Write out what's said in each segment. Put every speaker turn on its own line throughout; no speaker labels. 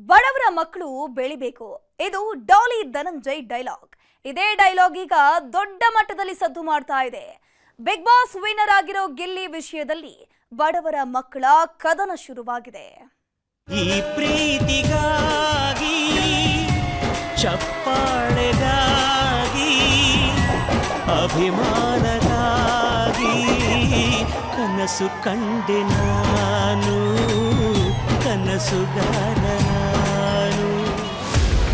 ಬಡವರ ಮಕ್ಕಳು ಬೆಳಿಬೇಕು. ಇದು ಡಾಲಿ ಧನಂಜಯ್ ಡೈಲಾಗ್. ಇದೇ ಡೈಲಾಗ್ ಈಗ ದೊಡ್ಡ ಮಟ್ಟದಲ್ಲಿ ಸದ್ದು ಮಾಡ್ತಾ ಇದೆ. ಬಿಗ್ ಬಾಸ್ ವಿನ್ನರ್ ಆಗಿರೋ ಗಿಲ್ಲಿ ವಿಷಯದಲ್ಲಿ ಬಡವರ ಮಕ್ಕಳ ಕದನ ಶುರುವಾಗಿದೆ.
ಈ ಪ್ರೀತಿಗಾಗಿ ಚಪ್ಪಾಳೆಗಾಗಿ ಅಭಿಮಾನಗಾಗಿ ಕನಸು ಕಂಡೆ ನಾನು, ಕನಸುಗಾರ ನಾನು.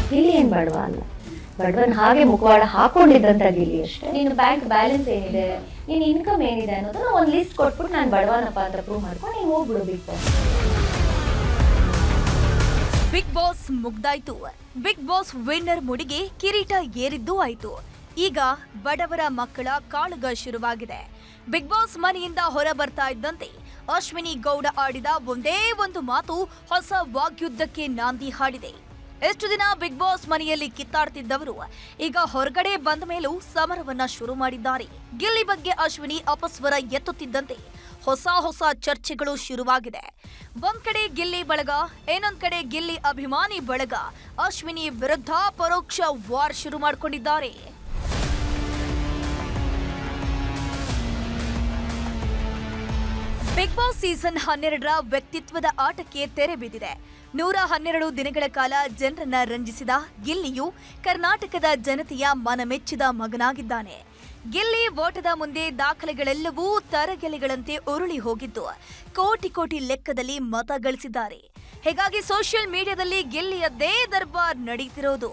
ಗಿಲ್ಲಿ ಏನ್ ಬಡವ ಅಲ್ಲ, ಬಡವನ್ ಹಾಗೆ ಮುಖವಾಡ ಹಾಕೊಂಡಿದ್ದಂತ ಗಿಲ್ಲಿ ಅಷ್ಟೇ. ನೀನು ಬ್ಯಾಂಕ್ ಬ್ಯಾಲೆನ್ಸ್ ಏನಿದೆ, ನಿನ್ ಇನ್ಕಮ್ ಏನಿದೆ ಅನ್ನೋದನ್ನ ಒಂದ್ ಲಿಸ್ಟ್ ಕೊಟ್ಬಿಟ್ಟು ನಾನು ಬಡವನಪ್ಪ ಅಂತ ಪ್ರೂವ್ ಮಾಡ್ಕೊಂಡು ನೀನು ಹೋಗ್ಬಿಡು ಬಿಗ್ ಬಾಸ್.
ಬಿಗ್ ಬಾಸ್ ಮುಗ್ದಾಯ್ತು. ಬಿಗ್ ಬಾಸ್ ವಿನ್ನರ್ ಮುಡಿಗೆ ಕಿರೀಟ ಏರಿದ್ದೂ ಆಯ್ತು. ಈಗ ಬಡವರ ಮಕ್ಕಳ ಕಾಳುಗ ಶುರುವಾಗಿದೆ. ಬಿಗ್ ಬಾಸ್ ಮನೆಯಿಂದ ಹೊರ ಬರ್ತಾ ಇದ್ದಂತೆ ಅಶ್ವಿನಿ ಗೌಡ ಆಡಿದ ಒಂದೇ ಒಂದು ಮಾತು ಹೊಸ ವಾಗ್ಯುದ್ಧಕ್ಕೆ ನಾಂದಿ ಹಾಡಿದೆ. ಎಷ್ಟು ದಿನ ಬಿಗ್ ಬಾಸ್ ಮನೆಯಲ್ಲಿ ಕಿತ್ತಾಡ್ತಿದ್ದವರು ಈಗ ಹೊರಗಡೆ ಬಂದ ಮೇಲೂ ಸಮರವನ್ನ ಶುರು ಮಾಡಿದ್ದಾರೆ. ಗಿಲ್ಲಿ ಬಗ್ಗೆ ಅಶ್ವಿನಿ ಅಪಸ್ವರ ಎತ್ತುತ್ತಿದ್ದಂತೆ ಹೊಸ ಚರ್ಚೆಗಳು ಶುರುವಾಗಿದೆ. ಒಂದ್ ಕಡೆ ಗಿಲ್ಲಿ ಬಳಗ, ಇನ್ನೊಂದ್ ಕಡೆ ಗಿಲ್ಲಿ ಅಭಿಮಾನಿ ಬಳಗ ಅಶ್ವಿನಿ ವಿರುದ್ಧ ಪರೋಕ್ಷ ವಾರ್ ಶುರು ಮಾಡಿಕೊಂಡಿದ್ದಾರೆ. ಬಿಗ್ ಬಾಸ್ ಸೀಸನ್ 12ರ ವ್ಯಕ್ತಿತ್ವದ ಆಟಕ್ಕೆ ತೆರೆ ಬಿದ್ದಿದೆ. 112 ದಿನಗಳ ಕಾಲ ಜನರನ್ನ ರಂಜಿಸಿದ ಗಿಲ್ಲಿಯು ಕರ್ನಾಟಕದ ಜನತೆಯ ಮನಮೆಚ್ಚಿದ ಮಗನಾಗಿದ್ದಾನೆ. ಗಿಲ್ಲಿ ಓಟದ ಮುಂದೆ ದಾಖಲೆಗಳೆಲ್ಲವೂ ತರಗೆಲೆಗಳಂತೆ ಉರುಳಿ ಹೋಗಿದ್ದು ಕೋಟಿ ಲೆಕ್ಕದಲ್ಲಿ ಮತ ಗಳಿಸಿದ್ದಾರೆ. ಹೀಗಾಗಿ ಸೋಷಿಯಲ್ ಮೀಡಿಯಾದಲ್ಲಿ ಗಿಲ್ಲಿಯದ್ದೇ ದರ್ಬಾರ್ ನಡೀತಿರೋದು.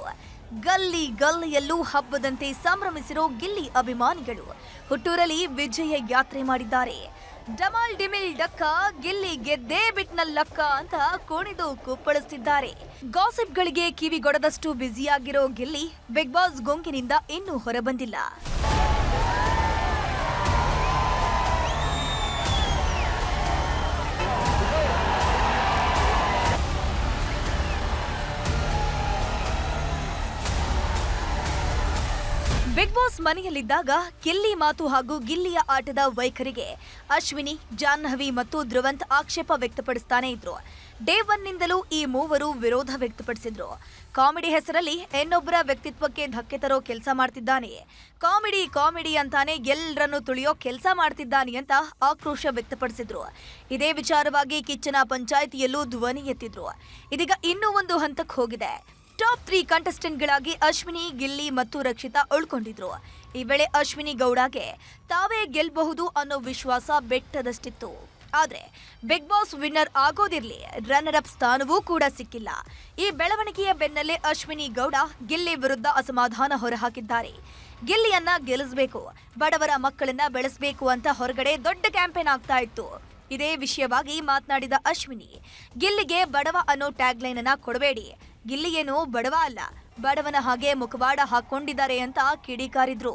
ಗಲ್ಲಿಯಲ್ಲೂ ಹಬ್ಬದಂತೆ ಸಂಭ್ರಮಿಸಿರೋ ಗಿಲ್ಲಿ ಅಭಿಮಾನಿಗಳು ಹುಟ್ಟೂರಲ್ಲಿ ವಿಜಯ ಯಾತ್ರೆ ಮಾಡಿದ್ದಾರೆ. ಡಮಾಲ್ ಡಿಮಿಲ್ ಡಕ್ಕ, ಗಿಲ್ಲಿ ಗೆದ್ದೇ ಬಿಟ್ನಲ್ಲಕ್ಕ ಅಂತ ಕುಣಿದು ಕುಪ್ಪಳಿಸುತ್ತಿದ್ದಾರೆ. ಗಾಸಿಪ್ಗಳಿಗೆ ಕಿವಿಗೊಡದಷ್ಟು ಬ್ಯುಸಿಯಾಗಿರೋ ಗಿಲ್ಲಿ ಬಿಗ್ ಬಾಸ್ ಗುಂಗಿನಿಂದ ಇನ್ನೂ ಹೊರಬಂದಿಲ್ಲ. ಬಿಗ್ ಬಾಸ್ ಮನೆಯಲ್ಲಿದ್ದಾಗ ಗಿಲ್ಲಿ ಮಾತು ಹಾಗೂ ಗಿಲ್ಲಿಯ ಆಟದ ವೈಖರಿಗೆ ಅಶ್ವಿನಿ, ಜಾಹ್ನವಿ ಮತ್ತು ಧ್ರುವಂತ್ ಆಕ್ಷೇಪ ವ್ಯಕ್ತಪಡಿಸ್ತಾನೆ ಇದ್ರು. ಡೇ 1 ನಿಂದಲೂ ಈ ಮೂವರು ವಿರೋಧ ವ್ಯಕ್ತಪಡಿಸಿದ್ರು. ಕಾಮಿಡಿ ಹೆಸರಲ್ಲಿ ಇನ್ನೊಬ್ಬರ ವ್ಯಕ್ತಿತ್ವಕ್ಕೆ ಧಕ್ಕೆ ತರೋ ಕೆಲಸ ಮಾಡ್ತಿದ್ದಾನೆ, ಕಾಮಿಡಿ ಅಂತಾನೆ ಎಲ್ಲರನ್ನು ತುಳಿಯೋ ಕೆಲಸ ಮಾಡ್ತಿದ್ದಾನೆ ಅಂತ ಆಕ್ರೋಶ ವ್ಯಕ್ತಪಡಿಸಿದ್ರು. ಇದೇ ವಿಚಾರವಾಗಿ ಕಿಚ್ಚನ ಪಂಚಾಯಿತಿಯಲ್ಲೂ ಧ್ವನಿ ಎತ್ತಿದ್ರು. ಇದೀಗ ಇನ್ನೂ ಒಂದು ಹಂತಕ್ಕೆ ಹೋಗಿದೆ. ಟಾಪ್ 3 ಕಂಟೆಸ್ಟೆಂಟ್ಗಳಾಗಿ ಅಶ್ವಿನಿ, ಗಿಲ್ಲಿ ಮತ್ತು ರಕ್ಷಿತಾ ಉಳ್ಕೊಂಡಿದ್ರು. ಈ ವೇಳೆ ಅಶ್ವಿನಿ ಗೌಡಗೆ ತಾವೇ ಗೆಲ್ಲಬಹುದು ಅನ್ನೋ ವಿಶ್ವಾಸ ಬೆಟ್ಟದಷ್ಟಿತ್ತು. ಆದ್ರೆ ಬಿಗ್ ಬಾಸ್ ವಿನ್ನರ್ ಆಗೋದಿರ್ಲಿ, ರನ್ನರ್ ಅಪ್ ಸ್ಥಾನವೂ ಕೂಡ ಸಿಕ್ಕಿಲ್ಲ. ಈ ಬೆಳವಣಿಗೆಯ ಬೆನ್ನಲ್ಲೇ ಅಶ್ವಿನಿ ಗೌಡ ಗಿಲ್ಲಿ ವಿರುದ್ಧ ಅಸಮಾಧಾನ ಹೊರಹಾಕಿದ್ದಾರೆ. ಗಿಲ್ಲಿಯನ್ನ ಗೆಲ್ಲಿಸಬೇಕು, ಬಡವರ ಮಕ್ಕಳನ್ನ ಬೆಳೆಸಬೇಕು ಅಂತ ಹೊರಗಡೆ ದೊಡ್ಡ ಕ್ಯಾಂಪೇನ್ ಆಗ್ತಾ ಇತ್ತು. ಇದೇ ವಿಷಯವಾಗಿ ಮಾತನಾಡಿದ ಅಶ್ವಿನಿ, ಗಿಲ್ಲಿಗೆ ಬಡವ ಅನ್ನೋ ಟ್ಯಾಗ್ ಲೈನ್ ಅನ್ನ ಕೊಡಬೇಡಿ, ಗಿಲ್ಲಿ ಏನು ಬಡವ ಅಲ್ಲ, ಬಡವನ ಹಾಗೆ ಮುಖವಾಡ ಹಾಕೊಂಡಿದ್ದಾರೆ ಅಂತ ಕಿಡಿಕಾರಿದ್ರು.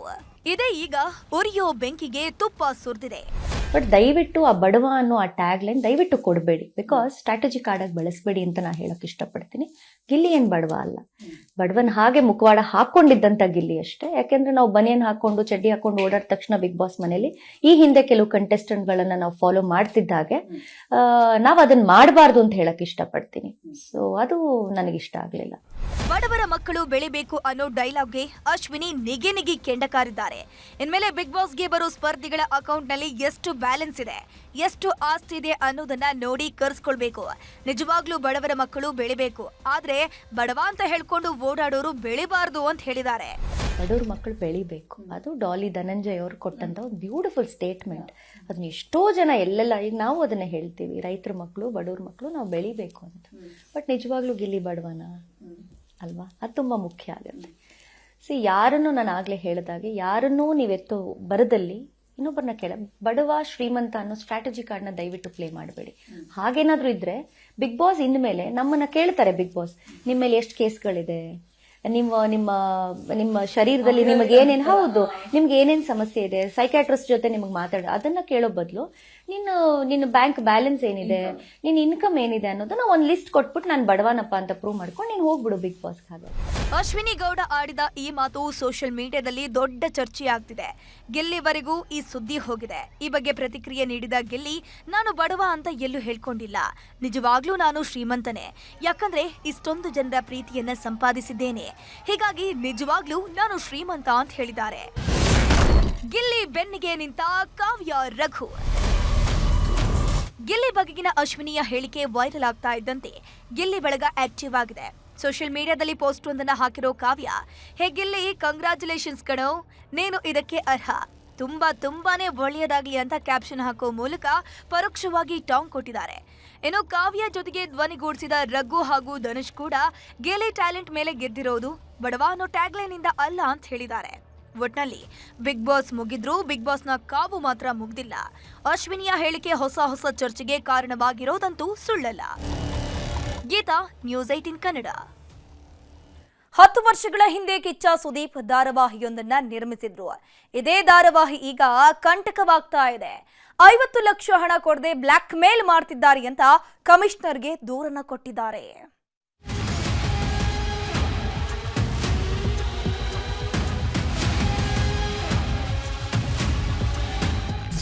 ಇದೇ ಈಗ ಉರಿಯೋ ಬೆಂಕಿಗೆ ತುಪ್ಪ ಸುರಿದಿದೆ.
ಬಟ್ ದಯವಿಟ್ಟು ಆ ಬಡವ ಅನ್ನೋ ಆ ಟ್ಯಾಗ್ ಲೈನ್ ದಯವಿಟ್ಟು ಕೊಡಬೇಡಿ, ಬಿಕಾಸ್ ಸ್ಟ್ರಾಟಜಿ ಕಾರ್ಡಾಗಿ ಬಳಸಬೇಡಿ ಅಂತ ನಾನು ಹೇಳಕ್ ಇಷ್ಟಪಡ್ತೀನಿ. ಗಿಲ್ಲಿ ಏನ್ ಬಡವ ಅಲ್ಲ, ಬಡವನ್ ಹಾಗೆ ಮುಖವಾಡ ಹಾಕೊಂಡಿದ್ದಂತ ಗಿಲ್ಲಿ ಅಷ್ಟೇ. ಯಾಕೆಂದ್ರೆ ನಾವು ಬನಿಯನ್ ಹಾಕೊಂಡು ಚಡ್ಡಿ ಹಾಕೊಂಡು ಓಡಾದ ತಕ್ಷಣ ಬಿಗ್ ಬಾಸ್ ಮನೇಲಿ ಈ ಹಿಂದೆ ಕೆಲವು ಕಂಟೆಸ್ಟೆಂಟ್ ಗಳನ್ನ ನಾವು ಫಾಲೋ ಮಾಡ್ತಿದ್ದಾಗೆ ನಾವ್ ಅದನ್ನ ಮಾಡಬಾರ್ದು ಅಂತ ಹೇಳಕ್ ಇಷ್ಟಪಡ್ತೀನಿ. ಸೊ ಅದು ನನಗಿಷ್ಟ ಆಗ್ಲಿಲ್ಲ.
ಬಡವರ ಮಕ್ಕಳು ಬೆಳಿಬೇಕು ಅನ್ನೋ ಡೈಲಾಗ್ಗೆ ಅಶ್ವಿನಿ ನಿಗಿ ಕೆಂಡಕಾರಿದ್ದಾರೆ. ಇನ್ಮೇಲೆ ಬಿಗ್ ಬಾಸ್ಗೆ ಬರೋ ಸ್ಪರ್ಧಿಗಳ ಅಕೌಂಟ್ ನಲ್ಲಿ ಎಷ್ಟು ಬ್ಯಾಲೆನ್ಸ್ ಇದೆ, ಎಷ್ಟು ಆಸ್ತಿ ಇದೆ ಅನ್ನೋದನ್ನ ನೋಡಿ ಕರ್ಸ್ಕೊಳ್ಬೇಕು. ನಿಜವಾಗ್ಲೂ ಬಡವರ ಮಕ್ಕಳು ಬೆಳಿಬೇಕು, ಆದ್ರೆ ಬಡವ ಅಂತ ಹೇಳ್ಕೊಂಡು ಓಡಾಡೋರು ಬೆಳಿಬಾರ್ದು ಅಂತ ಹೇಳಿದ್ದಾರೆ.
ಬಡವ್ರ ಮಕ್ಕಳು ಬೆಳಿಬೇಕು, ಅದು ಡಾಲಿ ಧನಂಜಯ್ ಅವರು ಕೊಟ್ಟಂತ ಒಂದು ಬ್ಯೂಟಿಫುಲ್ ಸ್ಟೇಟ್ಮೆಂಟ್. ಅದನ್ನ ಎಷ್ಟೋ ಜನ ಎಲ್ಲೆಲ್ಲ ಈಗ ನಾವು ಅದನ್ನ ಹೇಳ್ತೀವಿ, ರೈತರ ಮಕ್ಕಳು, ಬಡವ್ರ ಮಕ್ಕಳು ನಾವು ಬೆಳಿಬೇಕು ಅಂತ. ಬಟ್ ನಿಜವಾಗ್ಲೂ ಗಿಲ್ಲಿ ಬಡವನ ಅಲ್ವಾ? ಅದು ತುಂಬಾ ಮುಖ್ಯ ಆಗುತ್ತೆ. ಯಾರನ್ನು ನಾನು ಆಗ್ಲೇ ಹೇಳಿದಾಗೆ, ಯಾರನ್ನೂ ನೀವೆತ್ತು ಬರದಲ್ಲಿ ಇನ್ನೊಬ್ಬರನ್ನ ಬಡವ ಶ್ರೀಮಂತ ಅನ್ನೋ ಸ್ಟ್ರಾಟಜಿ ಕಾರ್ಡ್ನ ದಯವಿಟ್ಟು ಪ್ಲೇ ಮಾಡಬೇಡಿ. ಹಾಗೇನಾದ್ರೂ ಇದ್ರೆ ಬಿಗ್ ಬಾಸ್ ಇನ್ಮೇಲೆ ನಮ್ಮನ್ನ ಕೇಳ್ತಾರೆ, ಬಿಗ್ ಬಾಸ್ ನಿಮ್ಮ ಮೇಲೆ ಎಷ್ಟು ಕೇಸ್ಗಳಿದೆ, ನಿಮ್ಮ ಶರೀರದಲ್ಲಿ ನಿಮಗೆ ಏನೇನು, ಹೌದು ನಿಮ್ಗೆ ಏನೇನ್ ಸಮಸ್ಯೆ ಇದೆ, ಸೈಕ್ಯಾಟ್ರಿಸ್ಟ್ ಜೊತೆ ನಿಮ್ಗೆ ಅದನ್ನ ಕೇಳೋ ಬದಲು ನಿನ್ನ ಬ್ಯಾಂಕ್ ಬ್ಯಾಲೆನ್ಸ್ ಏನಿದೆ, ನಿನ್ನ ಇನ್ಕಮ್ ಏನಿದೆ ಅನ್ನೋದನ್ನ ಒಂದ್ ಲಿಸ್ಟ್ ಕೊಟ್ಬಿಟ್ಟು ನಾನು ಬಡವನಪ್ಪ ಅಂತ ಪ್ರೂವ್ ಮಾಡ್ಕೊಂಡು ನೀನು ಹೋಗ್ಬಿಡು ಬಿಗ್ ಬಾಸ್. ಹಾಗೆ
ಅಶ್ವಿನಿ ಗೌಡ ಆಡಿದ ಈ ಮಾತು ಸೋಷಿಯಲ್ ಮೀಡಿಯಾದಲ್ಲಿ ದೊಡ್ಡ ಚರ್ಚೆಯಾಗ್ತಿದೆ. ಗಿಲ್ಲಿವರೆಗೂ ಈ ಸುದ್ದಿ ಹೋಗಿದೆ. ಈ ಬಗ್ಗೆ ಪ್ರತಿಕ್ರಿಯೆ ನೀಡಿದ ಗಿಲ್ಲಿ, ನಾನು ಬಡವ ಅಂತ ಎಲ್ಲೂ ಹೇಳ್ಕೊಂಡಿಲ್ಲ. ನಿಜವಾಗ್ಲೂ ನಾನು ಶ್ರೀಮಂತನೇ. ಯಾಕಂದ್ರೆ ಇಷ್ಟೊಂದು ಜನರ ಪ್ರೀತಿಯನ್ನ ಸಂಪಾದಿಸಿದ್ದೇನೆ. ಹೀಗಾಗಿ ನಿಜವಾಗ್ಲೂ ನಾನು ಶ್ರೀಮಂತ ಅಂತ ಹೇಳಿದ್ದಾರೆ. ಗಿಲ್ಲಿ ಬೆನ್ನಿಗೆ ನಿಂತ ಕಾವ್ಯ ರಘು. ಗಿಲ್ಲಿ ಬಗೆಗಿನ ಅಶ್ವಿನಿಯ ಹೇಳಿಕೆ ವೈರಲ್ ಆಗ್ತಾ ಇದ್ದಂತೆ ಗಿಲ್ಲಿ ಬಳಗ ಆಕ್ಟಿವ್ ಆಗಿದೆ. ಸೋಷಿಯಲ್ ಮೀಡಿಯಾದಲ್ಲಿ ಪೋಸ್ಟ್ ಒಂದನ್ನ ಹಾಕಿರೋ ಕಾವ್ಯ, ಹೇ ಗಿಲ್ಲಿ, ಕಂಗ್ರಾಚುಲೇಷನ್ಸ್ ಕಣೋ, ನೀನು ಇದಕ್ಕೆ ಅರ್ಹ, ತುಂಬಾನೇ ಒಳ್ಳೆಯದಾಗ್ಲಿ ಅಂತ ಕ್ಯಾಪ್ಷನ್ ಹಾಕೋ ಮೂಲಕ ಪರೋಕ್ಷವಾಗಿ ಟಾಂಗ್ ಕೊಟ್ಟಿದ್ದಾರೆ. ಇನ್ನು ಕಾವ್ಯ ಜೊತೆಗೆ ಧ್ವನಿಗೂಡಿಸಿದ ರಘು ಹಾಗೂ ಧನುಷ್ ಕೂಡ ಗಿಲ್ಲಿ ಟ್ಯಾಲೆಂಟ್ ಮೇಲೆ ಗೆದ್ದಿರೋದು ಬಡವ ಅನ್ನೋ ಟ್ಯಾಗ್ಲೈನ್ ಇಂದ ಅಲ್ಲ ಅಂತ ಹೇಳಿದ್ದಾರೆ. ಒಟ್ನಲ್ಲಿ ಬಿಗ್ ಬಾಸ್ ಮುಗಿದ್ರೂ ಬಿಗ್ ಬಾಸ್ನ ಕಾವು ಮಾತ್ರ ಮುಗ್ದಿಲ್ಲ. ಅಶ್ವಿನಿಯ ಹೇಳಿಕೆ ಹೊಸ ಚರ್ಚೆಗೆ ಕಾರಣವಾಗಿರೋದಂತೂ ಸುಳ್ಳಲ್ಲ. ಗೀತಾ, ನ್ಯೂಸ್ 18 ಕನ್ನಡ. 10 ವರ್ಷಗಳ ಹಿಂದೆ ಕಿಚ್ಚ ಸುದೀಪ್ ಧಾರಾವಾಹಿಯೊಂದನ್ನ ನಿರ್ಮಿಸಿದ್ರು. ಇದೇ ಧಾರಾವಾಹಿ ಈಗ ಕಂಟಕವಾಗ್ತಾ ಇದೆ. 50 ಲಕ್ಷ ಹಣ ಕೊಡದೆ ಬ್ಲಾಕ್ ಮೇಲ್ ಮಾಡ್ತಿದ್ದಾರೆ ಅಂತ ಕಮಿಷನರ್ಗೆ ದೂರನ್ನ ಕೊಟ್ಟಿದ್ದಾರೆ.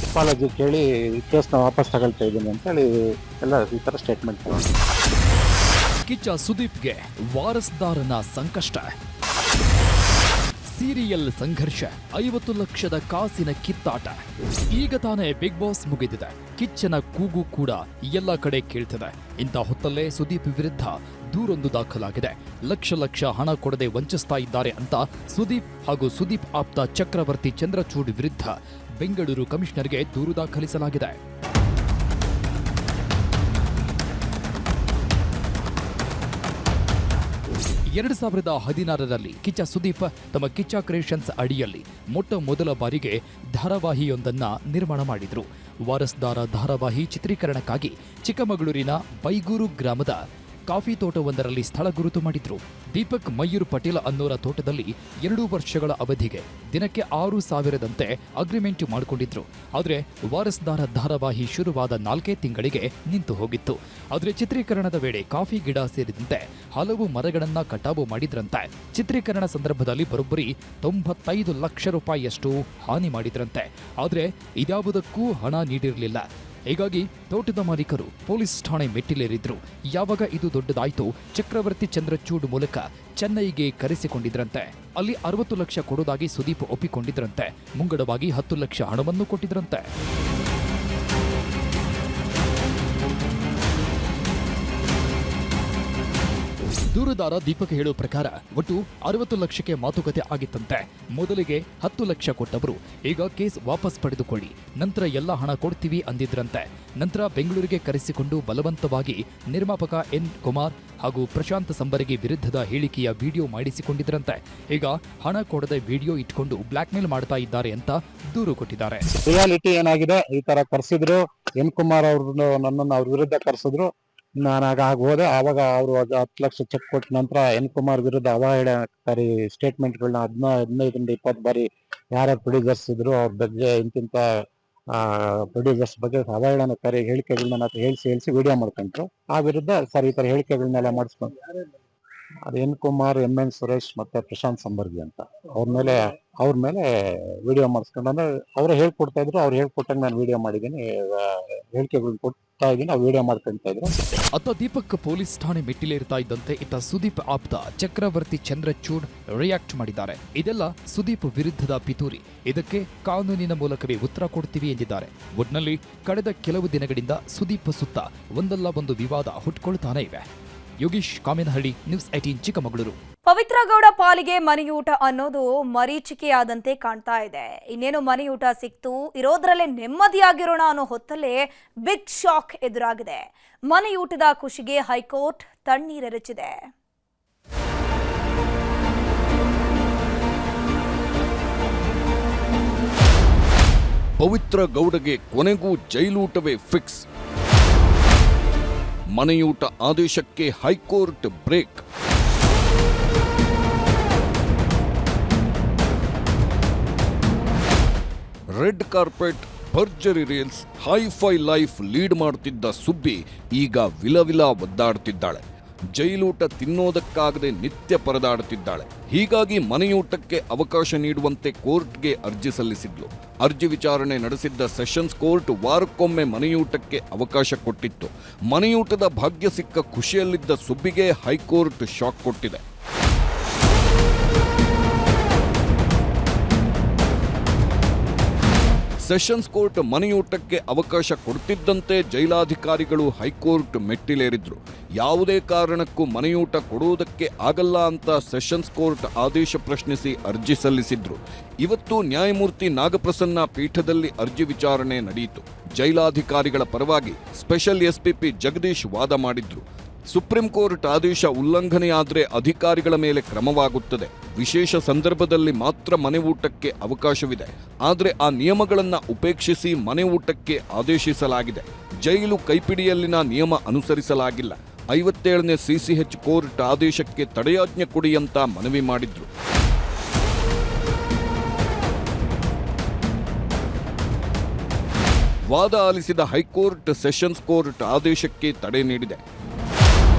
ಅಪಾಲಜಿ ಕೇಳಿ ಕೇಸ್ನ ವಾಪಸ್ ತಗೊಳ್ತಾ ಇದ್ದೀನಿ ಅಂತ ಹೇಳಿ ಎಲ್ಲ ಈ ಥರ ಸ್ಟೇಟ್ಮೆಂಟ್ ತಗೊಂಡು.
ಕಿಚ್ಚ ಸುದೀಪ್ಗೆ ವಾರಸ್ದಾರನ ಸಂಕಷ್ಟ, ಸೀರಿಯಲ್ ಸಂಘರ್ಷ, 50 ಲಕ್ಷದ ಕಾಸಿನ ಕಿತ್ತಾಟ. ಈಗ ತಾನೇ ಬಿಗ್ ಬಾಸ್ ಮುಗಿದಿದೆ. ಕಿಚ್ಚನ ಕೂಗು ಕೂಡ ಎಲ್ಲ ಕಡೆ ಕೇಳ್ತಿದೆ. ಇಂಥ ಹೊತ್ತಲ್ಲೇ ಸುದೀಪ್ ವಿರುದ್ಧ ದೂರೊಂದು ದಾಖಲಾಗಿದೆ. ಲಕ್ಷ ಹಣ ಕೊಡದೆ ವಂಚಿಸ್ತಾ ಇದ್ದಾರೆ ಅಂತ ಸುದೀಪ್ ಹಾಗೂ ಸುದೀಪ್ ಆಪ್ತ ಚಕ್ರವರ್ತಿ ಚಂದ್ರಚೂಡ್ ವಿರುದ್ಧ ಬೆಂಗಳೂರು ಕಮಿಷನರ್ಗೆ ದೂರು ದಾಖಲಿಸಲಾಗಿದೆ. 2016ರಲ್ಲಿ ಕಿಚ್ಚ ಸುದೀಪ್ ತಮ್ಮ ಕಿಚ್ಚ ಕ್ರಿಯೇಷನ್ಸ್ ಅಡಿಯಲ್ಲಿ ಮೊದಲ ಬಾರಿಗೆ ಧಾರಾವಾಹಿಯೊಂದನ್ನ ನಿರ್ಮಾಣ ಮಾಡಿದ್ರು. ವಾರಸ್ದಾರ ಧಾರಾವಾಹಿ ಚಿತ್ರೀಕರಣಕ್ಕಾಗಿ ಚಿಕ್ಕಮಗಳೂರಿನ ಬೈಗೂರು ಗ್ರಾಮದ ಕಾಫಿ ತೋಟವೊಂದರಲ್ಲಿ ಸ್ಥಳ ಗುರುತು ಮಾಡಿದ್ರು. ದೀಪಕ್ ಮಯೂರ್ ಪಟೇಲ್ ಅನ್ನೋರ ತೋಟದಲ್ಲಿ 2 ವರ್ಷಗಳ ಅವಧಿಗೆ ದಿನಕ್ಕೆ 6,000ದಂತೆ ಅಗ್ರಿಮೆಂಟ್ ಮಾಡಿಕೊಂಡಿದ್ರು. ಆದರೆ ವಾರಸ್ದಾರ ಧಾರಾವಾಹಿ ಶುರುವಾದ 4 ತಿಂಗಳಿಗೆ ನಿಂತು ಹೋಗಿತ್ತು. ಆದರೆ ಚಿತ್ರೀಕರಣದ ವೇಳೆ ಕಾಫಿ ಗಿಡ ಸೇರಿದಂತೆ ಹಲವು ಮರಗಳನ್ನ ಕಟಾವು ಮಾಡಿದ್ರಂತೆ. ಚಿತ್ರೀಕರಣ ಸಂದರ್ಭದಲ್ಲಿ ಬರೋಬ್ಬರಿ 95 ಲಕ್ಷ ರೂಪಾಯಿಯಷ್ಟು ಹಾನಿ ಮಾಡಿದ್ರಂತೆ. ಆದರೆ ಇದ್ಯಾವುದಕ್ಕೂ ಹಣ ನೀಡಿರಲಿಲ್ಲ. ಹೀಗಾಗಿ ತೋಟದ ಮಾಲೀಕರು ಪೊಲೀಸ್ ಠಾಣೆ ಮೆಟ್ಟಿಲೇರಿದ್ರು. ಯಾವಾಗ ಇದು ದೊಡ್ಡದಾಯ್ತು, ಚಕ್ರವರ್ತಿ ಚಂದ್ರಚೂಡ್ ಮೂಲಕ ಚೆನ್ನೈಗೆ ಕರೆಸಿಕೊಂಡಿದ್ರಂತೆ. ಅಲ್ಲಿ 60 ಲಕ್ಷ ಕೊಡೋದಾಗಿ ಸುದೀಪ್ ಒಪ್ಪಿಕೊಂಡಿದ್ರಂತೆ. ಮುಂಗಡವಾಗಿ 10 ಲಕ್ಷ ಹಣವನ್ನು ಕೊಟ್ಟಿದ್ರಂತೆ. ದೂರುದಾರ ದೀಪಕ್ ಹೇಳೋ ಪ್ರಕಾರ ಒಟ್ಟು 60 ಲಕ್ಷಕ್ಕೆ ಮಾತುಕತೆ ಆಗಿತ್ತಂತೆ. ಮೊದಲಿಗೆ 10 ಲಕ್ಷ ಕೊಟ್ಟವರು ಈಗ ಕೇಸ್ ವಾಪಸ್ ಪಡೆದುಕೊಳ್ಳಿ, ನಂತರ ಎಲ್ಲ ಹಣ ಕೊಡ್ತೀವಿ ಅಂದಿದ್ರಂತೆ. ನಂತರ ಬೆಂಗಳೂರಿಗೆ ಕರೆಸಿಕೊಂಡು ಬಲವಂತವಾಗಿ ನಿರ್ಮಾಪಕ ಎನ್ ಕುಮಾರ್ ಹಾಗೂ ಪ್ರಶಾಂತ್ ಸಂಬರಗಿ ವಿರುದ್ಧದ ಹೇಳಿಕೆಯ ವಿಡಿಯೋ ಮಾಡಿಸಿಕೊಂಡಿದ್ರಂತೆ. ಈಗ ಹಣ ಕೊಡದೆ ವಿಡಿಯೋ ಇಟ್ಕೊಂಡು ಬ್ಲಾಕ್ ಮೇಲ್ ಮಾಡ್ತಾ ಇದ್ದಾರೆ ಅಂತ ದೂರು ಕೊಟ್ಟಿದ್ದಾರೆ.
ರಿಯಾಲಿಟಿ ಏನಾಗಿದೆ, ಈ ತರ ಕರ್ಸಿದ್ರು, ಎನ್ ಕುಮಾರ್ ಅವ್ರನ್ನ ನನ್ನನ್ನು ಅವ್ರ ವಿರುದ್ಧ ಕರ್ಸಿದ್ರು. ನಾನು ಆಗ ಹೋದೆ. ಆವಾಗ ಅವರು 10 ಲಕ್ಷ ಚೆಕ್ ಕೊಟ್ಟ ನಂತರ ಎನ್ ಕುಮಾರ್ ವಿರುದ್ಧ ಅವಹೇಳನಕಾರಿ ಸ್ಟೇಟ್ಮೆಂಟ್ಗಳನ್ನ 15-20 ಬಾರಿ ಯಾರ್ಯಾರು ಪ್ರೊಡ್ಯೂಸರ್ಸ್ ಇದ್ರು ಅವ್ರ ಬಗ್ಗೆ ಇಂತಿಂತ ಪ್ರೊಡ್ಯೂಸರ್ಸ್ ಬಗ್ಗೆ ಅವಹೇಳನಕಾರಿ ಹೇಳಿಕೆಗಳನ್ನ ಹೇಳಿಸಿ ವಿಡಿಯೋ ಮಾಡ್ಕೊಂಡ್ರು. ಆ ವಿರುದ್ಧ ಸರ್ ಈ ತರ ಹೇಳಿಕೆಗಳನ್ನೆಲ್ಲ ಮಾಡಿಸ್ಕೊಂಡು ಅದು ಎನ್ ಕುಮಾರ್, MN ಸುರೇಶ್ ಮತ್ತೆ ಪ್ರಶಾಂತ್ ಸಂಬರ್ಗಿ ಅಂತ ಅವ್ರ ಮೇಲೆ ವಿಡಿಯೋ ಮಾಡಿಸ್ಕೊಂಡು, ಅಂದ್ರೆ ಅವ್ರು ಹೇಳ್ಕೊಡ್ತಾ ಇದ್ರು, ಅವ್ರು ಹೇಳ್ಕೊಟ್ಟಂಗೆ ನಾನು ವಿಡಿಯೋ ಮಾಡಿದ್ದೀನಿ, ಹೇಳಿಕೆಗಳನ್ನ ಕೊಡ್ತಾ ಇದ್ದೀನಿ, ಆ ವಿಡಿಯೋ ಮಾಡ್ಕೊಂತ ಇದ್ರು.
ಅತ್ತ ದೀಪಕ್ ಪೊಲೀಸ್ ಠಾಣೆ ಮೆಟ್ಟಿಲೇರ್ತಾ ಇದ್ದಂತೆ ಇತ್ತ ಸುದೀಪ್ ಆಪ್ತ ಚಕ್ರವರ್ತಿ ಚಂದ್ರಚೂಡ್ ರಿಯಾಕ್ಟ್ ಮಾಡಿದ್ದಾರೆ. ಇದೆಲ್ಲ ಸುದೀಪ್ ವಿರುದ್ಧದ ಪಿತೂರಿ, ಇದಕ್ಕೆ ಕಾನೂನಿನ ಮೂಲಕವೇ ಉತ್ತರ ಕೊಡ್ತೀವಿ ಎಂದಿದ್ದಾರೆ. ಒಟ್ನಲ್ಲಿ ಕಳೆದ ಕೆಲವು ದಿನಗಳಿಂದ ಸುದೀಪ್ ಸುತ್ತ ಒಂದಲ್ಲ ಒಂದು ವಿವಾದ ಹುಟ್ಕೊಳ್ತಾನೆ ಇವೆ. ಯೋಗೀಶ್ ಕಾಮೇನಹಳ್ಳಿ, ನ್ಯೂಸ್ 18 ಚಿಕ್ಕಮಗಳೂರು.
ಪವಿತ್ರ ಗೌಡ ಪಾಲಿಗೆ ಮನೆಯೂಟ ಅನ್ನೋದು ಮರೀಚಿಕೆಯಾದಂತೆ ಕಾಣ್ತಾ ಇದೆ. ಇನ್ನೇನು ಮನೆಯೂಟ ಸಿಕ್ತು, ಇರೋದ್ರಲ್ಲೇ ನೆಮ್ಮದಿಯಾಗಿರೋಣ ಅನ್ನೋ ಹೊತ್ತಲ್ಲೇ ಬಿಗ್ ಶಾಕ್ ಎದುರಾಗಿದೆ. ಮನೆಯೂಟದ ಖುಷಿಗೆ ಹೈಕೋರ್ಟ್ ತಣ್ಣೀರೆರಚಿದೆ.
ಪವಿತ್ರ ಗೌಡಗೆ ಕೊನೆಗೂ ಜೈಲೂಟವೇ ಫಿಕ್ಸ್. ಮನೆಯೂಟ ಆದೇಶಕ್ಕೆ ಹೈಕೋರ್ಟ್ ಬ್ರೇಕ್. ರೆಡ್ ಕಾರ್ಪೆಟ್, ಭರ್ಜರಿ ರೀಲ್ಸ್, ಹೈಫೈ ಲೈಫ್ ಲೀಡ್ ಮಾಡ್ತಿದ್ದ ಸುಬ್ಬಿ ಈಗ ವಿಲವಿಲ ಒದ್ದಾಡ್ತಿದ್ದಾಳೆ. ಜೈಲೂಟ ತಿನ್ನೋದಕ್ಕಾಗದೆ ನಿತ್ಯ ಪರದಾಡುತ್ತಿದ್ದಾಳೆ. ಹೀಗಾಗಿ ಮನೆಯೂಟಕ್ಕೆ ಅವಕಾಶ ನೀಡುವಂತೆ ಕೋರ್ಟ್ಗೆ ಅರ್ಜಿ ಸಲ್ಲಿಸಿದ್ಲು. ಅರ್ಜಿ ವಿಚಾರಣೆ ನಡೆಸಿದ್ದ ಸೆಷನ್ಸ್ ಕೋರ್ಟ್ ವಾರಕ್ಕೊಮ್ಮೆ ಮನೆಯೂಟಕ್ಕೆ ಅವಕಾಶ ಕೊಟ್ಟಿತ್ತು. ಮನೆಯೂಟದ ಭಾಗ್ಯ ಸಿಕ್ಕ ಖುಷಿಯಲ್ಲಿದ್ದ ಸುಬ್ಬಿಗೆ ಹೈಕೋರ್ಟ್ ಶಾಕ್ ಕೊಟ್ಟಿದೆ. ಸೆಷನ್ಸ್ ಕೋರ್ಟ್ ಮನೆಯೂಟಕ್ಕೆ ಅವಕಾಶ ಕೊಡ್ತಿದ್ದಂತೆ ಜೈಲಾಧಿಕಾರಿಗಳು ಹೈಕೋರ್ಟ್ ಮೆಟ್ಟಿಲೇರಿದ್ರು. ಯಾವುದೇ ಕಾರಣಕ್ಕೂ ಮನೆಯೂಟ ಕೊಡುವುದಕ್ಕೆ ಆಗಲ್ಲ ಅಂತ ಸೆಷನ್ಸ್ ಕೋರ್ಟ್ ಆದೇಶ ಪ್ರಶ್ನಿಸಿ ಅರ್ಜಿ ಸಲ್ಲಿಸಿದ್ರು. ಇವತ್ತು ನ್ಯಾಯಮೂರ್ತಿ ನಾಗಪ್ರಸನ್ನ ಪೀಠದಲ್ಲಿ ಅರ್ಜಿ ವಿಚಾರಣೆ ನಡೆಯಿತು. ಜೈಲಾಧಿಕಾರಿಗಳ ಪರವಾಗಿ ಸ್ಪೆಷಲ್ ಎಸ್ಪಿಪಿ ಜಗದೀಶ್ ವಾದ ಮಾಡಿದ್ರು. ಸುಪ್ರೀಂ ಕೋರ್ಟ್ ಆದೇಶ ಉಲ್ಲಂಘನೆಯಾದರೆ ಅಧಿಕಾರಿಗಳ ಮೇಲೆ ಕ್ರಮವಾಗುತ್ತದೆ. ವಿಶೇಷ ಸಂದರ್ಭದಲ್ಲಿ ಮಾತ್ರ ಮನೆ ಊಟಕ್ಕೆ ಅವಕಾಶವಿದೆ. ಆದರೆ ಆ ನಿಯಮಗಳನ್ನು ಉಪೇಕ್ಷಿಸಿ ಮನೆ ಊಟಕ್ಕೆ ಆದೇಶಿಸಲಾಗಿದೆ. ಜೈಲು ಕೈಪಿಡಿಯಲ್ಲಿನ ನಿಯಮ ಅನುಸರಿಸಲಾಗಿಲ್ಲ. 57ನೇ ಸಿಸಿಎಚ್ ಕೋರ್ಟ್ ಆದೇಶಕ್ಕೆ ತಡೆಯಾಜ್ಞೆ ಕೊಡಿ ಅಂತ ಮನವಿ ಮಾಡಿದ್ರು. ವಾದ ಆಲಿಸಿದ ಹೈಕೋರ್ಟ್ ಸೆಷನ್ಸ್ ಕೋರ್ಟ್ ಆದೇಶಕ್ಕೆ ತಡೆ ನೀಡಿದೆ.